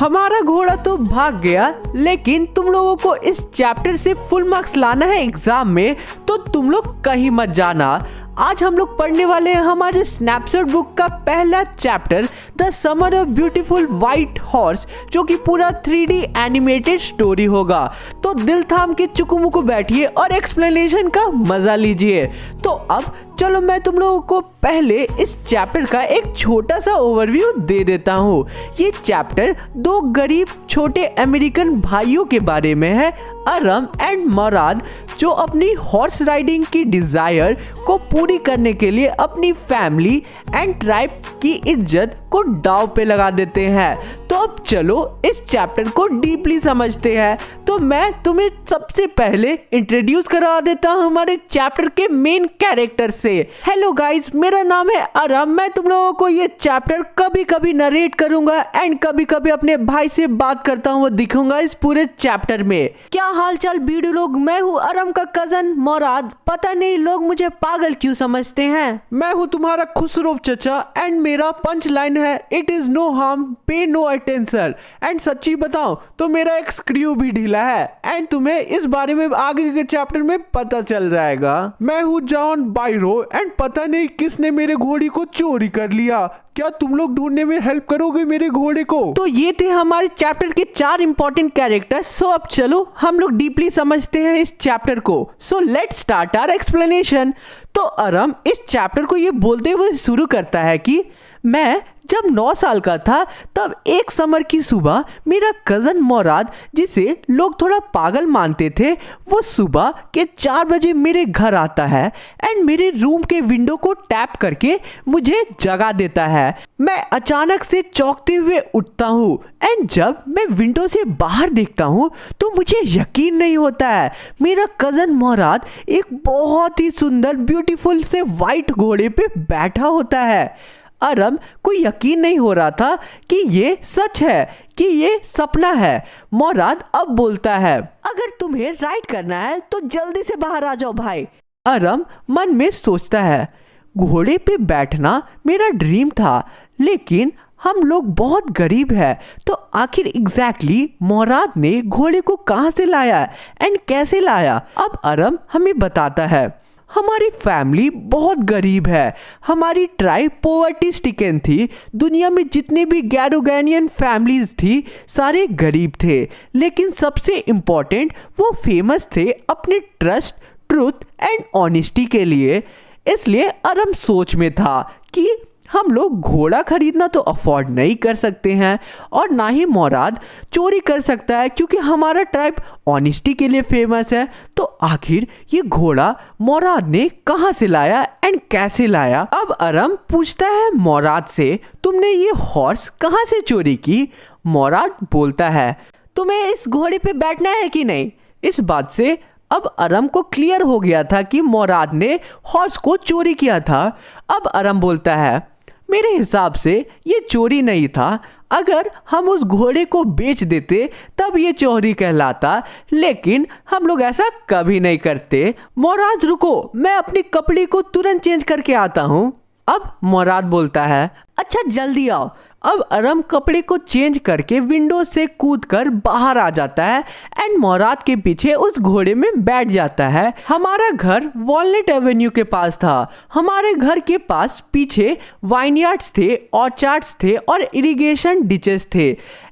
हमारा घोड़ा तो भाग गया, लेकिन तुम लोगों को इस चैप्टर से फुल मार्क्स लाना है एग्जाम में, तो तुम लोग कहीं मत जाना। आज हम लोग पढ़ने वाले हैं हमारे स्नैपशॉट बुक का पहला chapter the summer of beautiful white horse, जो कि पूरा 3D एनिमेटेड स्टोरी होगा। तो दिल थाम के चुकू बैठिए और एक्सप्लेनेशन का मजा लीजिए। तो अब चलो मैं तुम लोगों को पहले इस चैप्टर का एक छोटा सा ओवरव्यू दे देता हूँ। ये चैप्टर दो गरीब छोटे अमेरिकन भाइयों के बारे में है, अरम एंड मोराद, जो अपनी हॉर्स राइडिंग की डिजायर को पूरी करने के लिए अपनी फैमिली एंड ट्राइब की इज्जत को दांव पे लगा देते हैं। तो अब चलो इस चैप्टर को डीपली समझते हैं। तो मैं तुम्हें सबसे पहले इंट्रोड्यूस करा देता हूँ हमारे चैप्टर के मेन कैरेक्टर से। हेलो गाइस, मेरा नाम है अरम। मैं तुम लोगों को ये चैप्टर कभी कभी नरेट करूंगा एंड कभी कभी अपने भाई से बात करता हूँ वो दिखूंगा इस पूरे चैप्टर में। क्या हालचाल बीडू लोग, मैं हूँ अरम का कजन मोराद। पता नहीं लोग मुझे पागल क्यों समझते हैं। मैं हूँ तुम्हारा खुसरो चचा एंड मेरा पंच लाइन है इट इज नो हार्म पे नो अटेंशन। एंड सच्ची बताऊं तो मेरा एक स्क्रू भी ढीला है एंड तुम्हें इस बारे में आगे के चैप्टर में पता चल जाएगा। मैं हूँ जॉन बाइरो एंड पता नहीं किसने मेरे घोड़ी को चोरी कर लिया। क्या तुम लोग ढूंढने में हेल्प करोगे मेरे घोड़े को? तो ये थे हमारे चैप्टर के 4 इंपॉर्टेंट कैरेक्टर्स। सो अब चलो हम लोग डीपली समझते हैं इस चैप्टर को। So let's start our explanation. तो अरम इस चैप्टर को ये बोलते हुए शुरू करता है कि मैं जब 9 साल का था तब एक समर की सुबह मेरा कजन मोराद, जिसे लोग थोड़ा पागल मानते थे, वो सुबह के 4 बजे मेरे घर आता है एंड मेरे रूम के विंडो को टैप करके मुझे जगा देता है। मैं अचानक से चौंकते हुए उठता हूँ एंड जब मैं विंडो से बाहर देखता हूँ तो मुझे यकीन नहीं होता है। मेरा कजन मोराद एक बहुत ही सुंदर ब्यूटीफुल से व्हाइट घोड़े पे बैठा होता है। अरम को यकीन नहीं हो रहा था कि ये सच है कि ये सपना है। मोराद अब बोलता है, अगर तुम्हें राइड करना है तो जल्दी से बाहर आ जाओ भाई। अरम मन में सोचता है, घोड़े पे बैठना मेरा ड्रीम था, लेकिन हम लोग बहुत गरीब हैं, तो आखिर एग्जैक्टली मोराद ने घोड़े को कहाँ से लाया एंड कैसे लाया? अब अरम हमें बताता है, हमारी फैमिली बहुत गरीब है। हमारी ट्राइब पॉवर्टी स्टिकन थी। दुनिया में जितने भी गैरोगैनियन फैमिलीज थी सारे गरीब थे, लेकिन सबसे इम्पोर्टेंट वो फेमस थे अपने ट्रस्ट, ट्रूथ एंड ऑनेस्टी के लिए। इसलिए अरम सोच में था कि हम लोग घोड़ा खरीदना तो अफोर्ड नहीं कर सकते हैं और ना ही मोराद चोरी कर सकता है, क्योंकि हमारा ट्राइब ऑनेस्टी के लिए फेमस है। तो आखिर ये घोड़ा मोराद ने कहाँ से लाया एंड कैसे लाया? अब अरम पूछता है मोराद से, तुमने ये हॉर्स कहाँ से चोरी की? मोराद बोलता है, तुम्हें इस घोड़े पे बैठना है कि नहीं? इस बात से अब अरम को क्लियर हो गया था कि मोराद ने हॉर्स को चोरी किया था। अब अरम बोलता है, मेरे हिसाब से ये चोरी नहीं था। अगर हम उस घोड़े को बेच देते तब ये चोरी कहलाता, लेकिन हम लोग ऐसा कभी नहीं करते। मोराद रुको, मैं अपने कपड़े को तुरंत चेंज करके आता हूँ। अब मोराद बोलता है, अच्छा जल्दी आओ। अब अरम कपड़े को चेंज करके विंडो से कूदकर बाहर आ जाता है एंड मोराद के पीछे उस घोड़े में बैठ जाता है। हमारा घर वॉलनट एवेन्यू के पास था। हमारे घर के पास पीछे वाइनयार्ड्स थे, ऑर्चार्ड्स थे और इरिगेशन डिचेस थे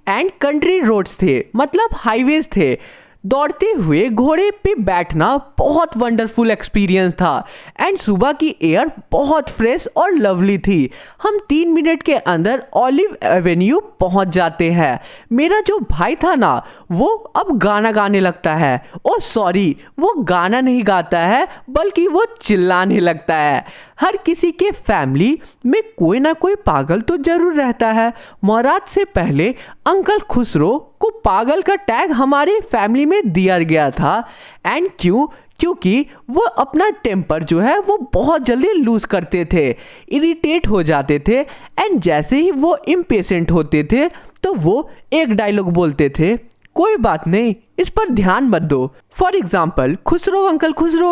एंड कंट्री रोड्स थे, मतलब हाईवेज थे। दौड़ते हुए घोड़े पे बैठना बहुत वंडरफुल एक्सपीरियंस था एंड सुबह की एयर बहुत फ्रेश और लवली थी। हम 3 मिनट के अंदर ऑलिव एवेन्यू पहुंच जाते हैं। मेरा जो भाई था ना, वो अब गाना गाने लगता है। ओ सॉरी, वो गाना नहीं गाता है बल्कि वो चिल्लाने लगता है। हर किसी के फैमिली में कोई ना कोई पागल तो जरूर रहता है। मोराद से पहले अंकल खुसरो को पागल का टैग हमारे फैमिली में दिया गया था। एंड क्योंकि वो अपना टेम्पर जो है वो बहुत जल्दी लूज करते थे, इरिटेट हो जाते थे एंड जैसे ही वो इम्पेशेंट होते थे तो वो एक डायलॉग बोलते थे, कोई बात नहीं, इस पर ध्यान मत दो। फॉर एग्जाम्पल, खुसरो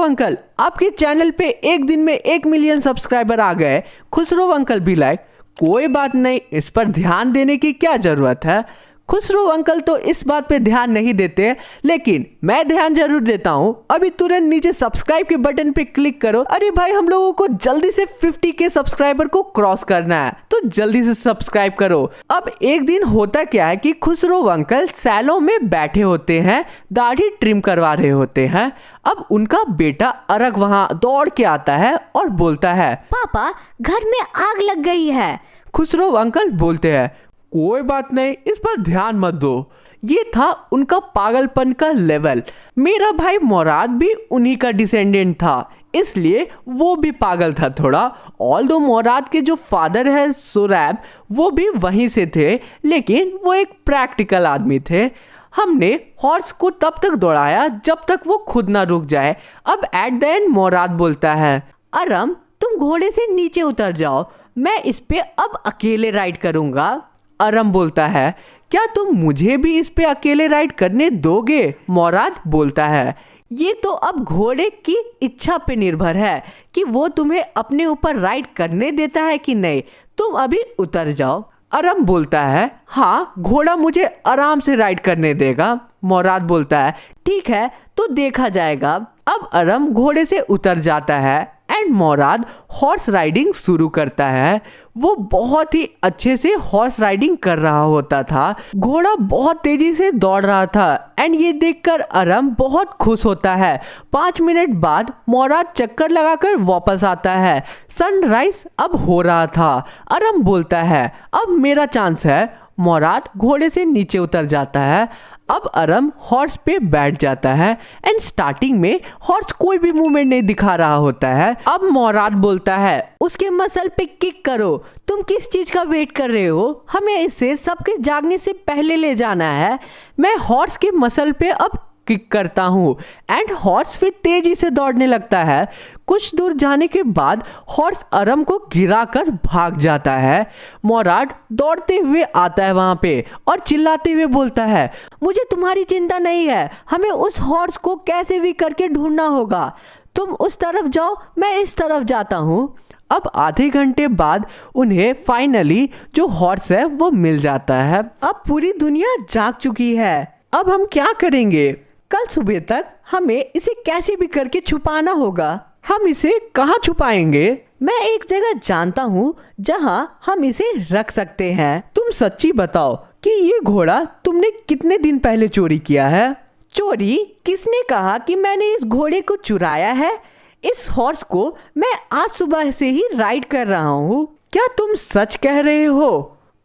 अंकल आपके चैनल पे एक दिन में 1 मिलियन सब्सक्राइबर आ गए। खुसरो अंकल भी लाइक, कोई बात नहीं, इस पर ध्यान देने की क्या जरूरत है। खुसरो अंकल तो इस बात पे ध्यान नहीं देते, लेकिन मैं ध्यान जरूर देता हूँ। अभी तुरंत नीचे सब्सक्राइब के बटन पे क्लिक करो। अरे भाई, हम लोगों को जल्दी से 50 के सब्सक्राइबर को क्रॉस करना है, तो जल्दी से सब्सक्राइब करो। अब एक दिन होता क्या है कि खुसरो अंकल सैलून में बैठे होते हैं, दाढ़ी ट्रिम करवा रहे होते हैं। अब उनका बेटा अरग वहां दौड़ के आता है और बोलता है, पापा घर में आग लग गई है। खुसरो अंकल बोलते हैं, कोई बात नहीं, इस पर ध्यान मत दो। ये था उनका पागलपन का लेवल। मेरा भाई मोराद भी उन्हीं का डिसेंडेंट था, इसलिए वो भी पागल था थोड़ा। ऑल्दो मोराद के जो फादर है सुरैब, वो भी वहीं से थे, लेकिन वो एक प्रैक्टिकल आदमी थे। हमने हॉर्स को तब तक दौड़ाया जब तक वो खुद ना रुक जाए। अब एट द एंड मोराद बोलता है, अरम तुम घोड़े से नीचे उतर जाओ, मैं इस पे अब अकेले राइड करूंगा। अरम बोलता है, क्या तुम मुझे भी इस पे अकेले राइड करने दोगे? मोराद बोलता है, ये तो अब घोड़े की इच्छा पे निर्भर है कि वो तुम्हें अपने ऊपर राइड करने देता है कि नहीं। तुम अभी उतर जाओ। अरम बोलता है, हाँ घोड़ा मुझे आराम से राइड करने देगा। मोराद बोलता है, ठीक है तो देखा जाएगा। अब अरम घोड़े से उतर जाता है एंड मोराद हॉर्स राइडिंग शुरू करता है। वो बहुत ही अच्छे से हॉर्स राइडिंग कर रहा होता था। घोड़ा बहुत तेजी से दौड़ रहा था एंड ये देखकर अरम बहुत खुश होता है। 5 मिनट बाद मोराद चक्कर लगाकर वापस आता है। सनराइज अब हो रहा था। अरम बोलता है, अब मेरा चांस है। मोराद घोड़े से नीचे उतर जाता है। अब अरम हॉर्स पे बैठ जाता है एंड स्टार्टिंग में हॉर्स कोई भी मूवमेंट नहीं दिखा रहा होता है। अब मोराद बोलता है, उसके मसल पे किक करो। तुम किस चीज का वेट कर रहे हो? हमें इसे सबके जागने से पहले ले जाना है। मैं हॉर्स के मसल पे अब किक करता हूँ एंड हॉर्स फिर तेजी से दौड़ने लगता है। कुछ दूर जाने के बाद हॉर्स अरम को गिराकर भाग जाता है। मोराद दौड़ते हुए आता है वहां पे और चिल्लाते हुए बोलता है, मुझे तुम्हारी चिंता नहीं है, हमें उस हॉर्स को कैसे भी करके ढूंढना होगा। तुम उस तरफ जाओ, मैं इस तरफ जाता हूँ। अब आधे घंटे बाद उन्हें फाइनली जो हॉर्स है वो मिल जाता है। अब पूरी दुनिया जाग चुकी है। अब हम क्या करेंगे? कल सुबह तक हमें इसे कैसे भी करके छुपाना होगा। हम इसे कहाँ छुपाएंगे? मैं एक जगह जानता हूँ जहाँ हम इसे रख सकते हैं। तुम सच्ची बताओ कि ये घोड़ा तुमने कितने दिन पहले चोरी किया है? चोरी? किसने कहा कि मैंने इस घोड़े को चुराया है? इस हॉर्स को मैं आज सुबह से ही राइड कर रहा हूँ। क्या तुम सच कह रहे हो?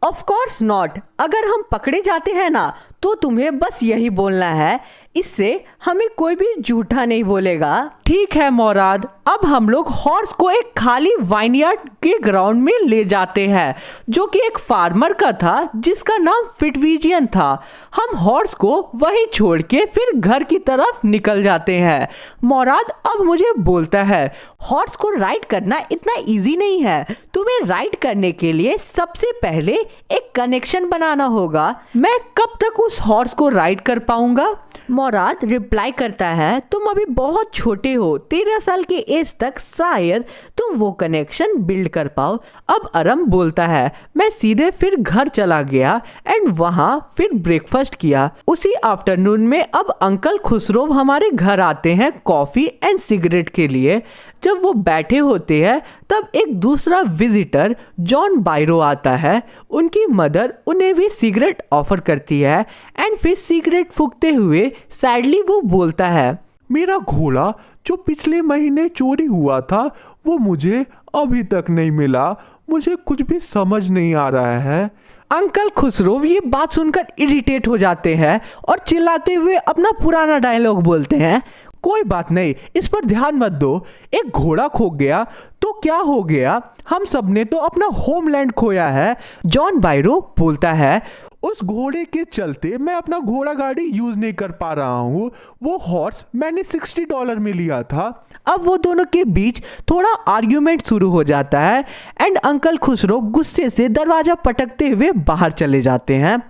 Of course not. अगर हम पकड़े जाते हैं ना, तो तुम्हें बस यही बोलना है। इससे हमें कोई भी झूठा नहीं बोलेगा। ठीक है मोराद, अब हम लोग हॉर्स को एक खाली वाइनयार्ड के ग्राउंड में ले जाते हैं, जो कि एक फार्मर का था जिसका नाम फिटविजियन था। हम हॉर्स को वहीं छोड़ के फिर घर की तरफ निकल जाते हैं। मोराद अब मुझे बोलता है, हॉर्स को राइड करना इतना इजी नहीं है। तुम्हें राइड करने के लिए सबसे पहले एक कनेक्शन बनाना होगा। मैं कब तक उस हॉर्स को राइड कर पाऊंगा? मोराद रिप्लाई करता है, तुम अभी बहुत छोटे हो, 13 साल की एज तक शायद तुम वो कनेक्शन बिल्ड कर पाओ। अब अरम बोलता है, मैं सीधे फिर घर चला गया एंड वहां फिर ब्रेकफास्ट किया। उसी आफ्टरनून में अब अंकल खुसरो हमारे घर आते हैं कॉफी एंड सिगरेट के लिए। जब वो बैठे होते हैं तब एक दूसरा विजिटर जॉन बायरो आता है। उनकी मदर उन्हें भी सिगरेट ऑफर करती है एंड फिर सिगरेट फूंकते हुए सैडली वो बोलता है, मेरा घोड़ा जो पिछले महीने चोरी हुआ था वो मुझे अभी तक नहीं मिला। मुझे कुछ भी समझ नहीं आ रहा है। अंकल खुसरो ये बात सुनकर इरिटेट हो जाते हैं और चिल्लाते हुए अपना पुराना डायलॉग बोलते हैं, कोई बात नहीं, इस पर ध्यान मत दो। एक घोड़ा खो गया तो क्या हो गया? हम सब ने तो अपना होमलैंड खोया है। जॉन बायरो बोलता है, उस घोड़े के चलते मैं अपना घोड़ा गाड़ी यूज नहीं कर पा रहा हूँ। वो हॉर्स मैंने $60 में लिया था। अब वो दोनों के बीच थोड़ा आर्ग्यूमेंट शुरू हो जाता है एंड अंकल खुसरो गुस्से से दरवाजा पटकते हुए बाहर चले जाते हैं।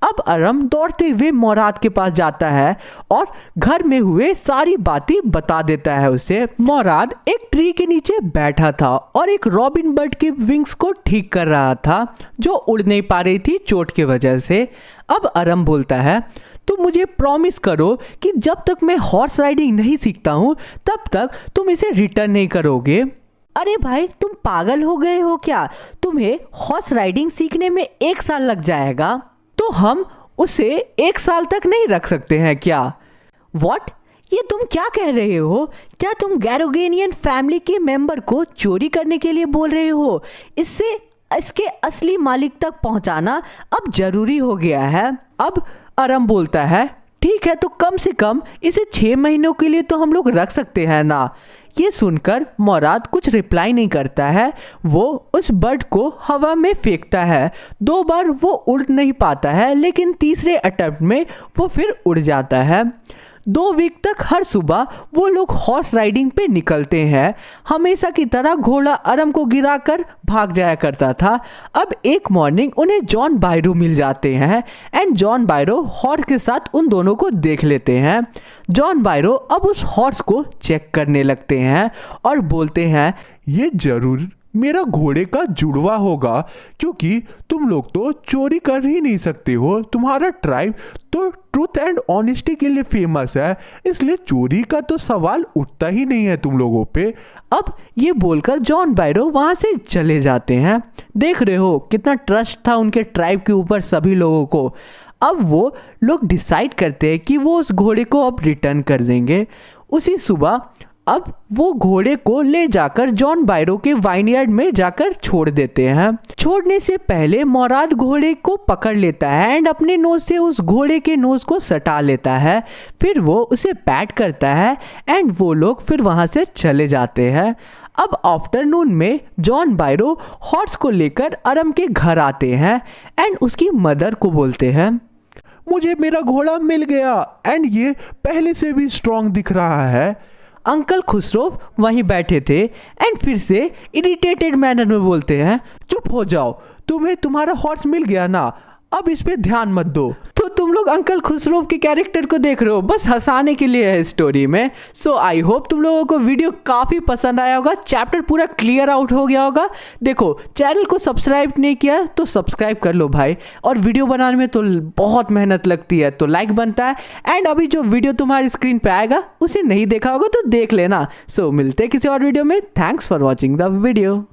अब अरम दौड़ते हुए मोराद के पास जाता है और घर में हुए सारी बातें बता देता है उसे। मोराद एक ट्री के नीचे बैठा था और एक रॉबिन बर्ड के विंग्स को ठीक कर रहा था जो उड़ नहीं पा रही थी चोट की वजह से। अब अरम बोलता है, तुम मुझे प्रॉमिस करो कि जब तक मैं हॉर्स राइडिंग नहीं सीखता हूँ तब तक तुम इसे रिटर्न नहीं करोगे। अरे भाई तुम पागल हो गए हो क्या? तुम्हें हॉर्स राइडिंग सीखने में 1 साल लग जाएगा। तो हम उसे 1 साल तक नहीं रख सकते हैं क्या? व्हाट? ये तुम क्या कह रहे हो? क्या तुम गैरोगेनियन फैमिली के मेंबर को चोरी करने के लिए बोल रहे हो? इससे इसके असली मालिक तक पहुंचाना अब जरूरी हो गया है। अब अरम बोलता है, ठीक है तो कम से कम इसे 6 महीनों के लिए तो हम लोग रख सकते हैं ना। ये सुनकर मोराद कुछ रिप्लाई नहीं करता है। वो उस बर्ड को हवा में फेंकता है। 2 बार वो उड़ नहीं पाता है लेकिन तीसरे अटेम्प्ट में वो फिर उड़ जाता है। 2 वीक तक हर सुबह वो लोग हॉर्स राइडिंग पे निकलते हैं। हमेशा की तरह घोड़ा अरम को गिराकर भाग जाया करता था। अब एक मॉर्निंग उन्हें जॉन बायरो मिल जाते हैं एंड जॉन बायरो हॉर्स के साथ उन दोनों को देख लेते हैं। जॉन बायरो अब उस हॉर्स को चेक करने लगते हैं और बोलते हैं, ये जरूर मेरा घोड़े का जुड़वा होगा क्योंकि तुम लोग तो चोरी कर ही नहीं सकते हो। तुम्हारा ट्राइब तो ट्रूथ एंड ऑनेस्टी के लिए फेमस है, इसलिए चोरी का तो सवाल उठता ही नहीं है तुम लोगों पे। अब ये बोलकर जॉन बायरो वहां से चले जाते हैं। देख रहे हो कितना ट्रस्ट था उनके ट्राइब के ऊपर सभी लोगों को। अब वो लोग डिसाइड करते हैं कि वो उस घोड़े को अब रिटर्न कर देंगे। उसी सुबह अब वो घोड़े को ले जाकर जॉन बायरो के वाइनयार्ड में जाकर छोड़ देते हैं। छोड़ने से पहले मोराद घोड़े को पकड़ लेता है एंड अपने नोज से उस घोड़े के नोज को सटा लेता है। फिर वो उसे पैट करता है एंड वो लोग फिर वहां से चले जाते हैं। अब आफ्टरनून में जॉन बायरो हॉर्स को लेकर अरम के घर आते हैं एंड उसकी मदर को बोलते हैं, मुझे मेरा घोड़ा मिल गया एंड ये पहले से भी स्ट्रांग दिख रहा है। अंकल खुसरो वहीं बैठे थे एंड फिर से इरिटेटेड मैनर में बोलते हैं, चुप हो जाओ, तुम्हें तुम्हारा हॉर्स मिल गया ना, अब इस पे ध्यान मत दो। तो तुम लोग अंकल खुसरो के कैरेक्टर को देख रहे हो बस हंसाने के लिए है स्टोरी में। सो आई होप तुम लोगों को वीडियो काफ़ी पसंद आया होगा, चैप्टर पूरा क्लियर आउट हो गया होगा। देखो चैनल को सब्सक्राइब नहीं किया तो सब्सक्राइब कर लो भाई, और वीडियो बनाने में तो बहुत मेहनत लगती है तो लाइक बनता है। एंड अभी जो वीडियो तुम्हारी स्क्रीन पे आएगा उसे नहीं देखा होगा तो देख लेना। सो मिलते हैं किसी और वीडियो में। Thanks for watching the video.